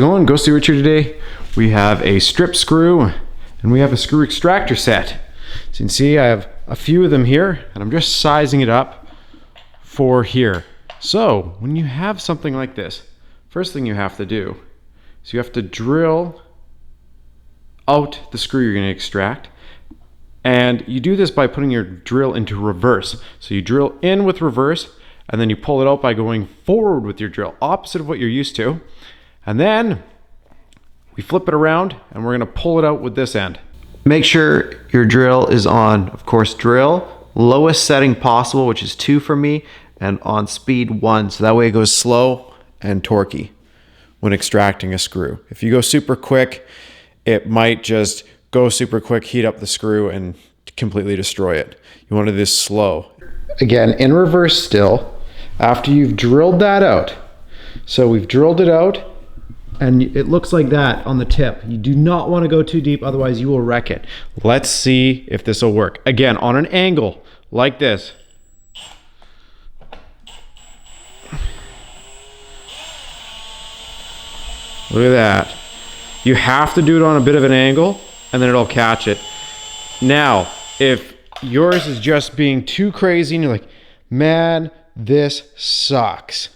Going Go See Richard today. We have a strip screw and we have a screw extractor set. So you can see I have a few of them here and I'm just sizing it up for here. So when you have something like this, first thing you have to do is you have to drill out the screw you're going to extract, and you do this by putting your drill into reverse. So you drill in with reverse and then you pull it out by going forward with your drill, opposite of what you're used to. And then we flip it around and we're going to pull it out with this end. Make sure your drill is on, of course, drill lowest setting possible, which is 2 for me, and on speed 1, so that way it goes slow and torquey when extracting a screw. If you go super quick, it might just go super quick, heat up the screw and completely destroy it. You want to do this slow. Again, in reverse still, after you've drilled that out. So we've drilled it out and it looks like that on the tip. You do not want to go too deep, otherwise you will wreck it. Let's see if this will work. Again, on an angle like this. Look at that. You have to do it on a bit of an angle and then it'll catch it. Now, if yours is just being too crazy and you're like, man, this sucks.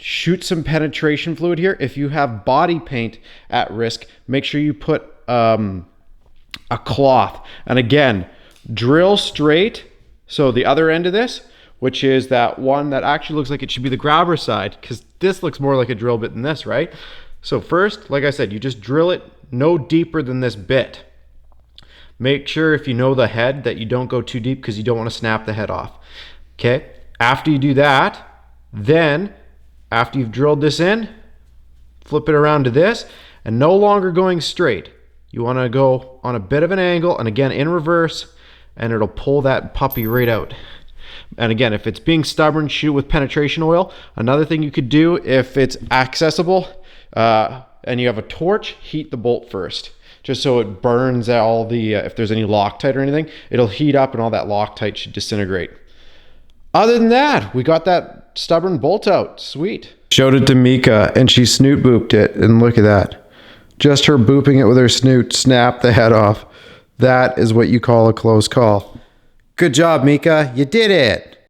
Shoot some penetration fluid here. If you have body paint at risk, make sure you put a cloth. And again, drill straight. So the other end of this, which is that one that actually looks like it should be the grabber side, because this looks more like a drill bit than this, right? So first, like I said, you just drill it no deeper than this bit. Make sure, if you know the head, that you don't go too deep because you don't want to snap the head off. Okay, after you do that, then after you've drilled this in, flip it around to this, and no longer going straight. You want to go on a bit of an angle, and again in reverse, and it'll pull that puppy right out. And again, if it's being stubborn, shoot with penetration oil. Another thing you could do, if it's accessible and you have a torch, heat the bolt first, just so it burns all the, if there's any Loctite or anything, it'll heat up and all that Loctite should disintegrate. Other than that, we got that stubborn bolt out. Sweet. Showed it to Mika and she snoot booped it, and look at that. Just her booping it with her snoot snapped the head off. That is what you call a close call. Good job, Mika. You did it.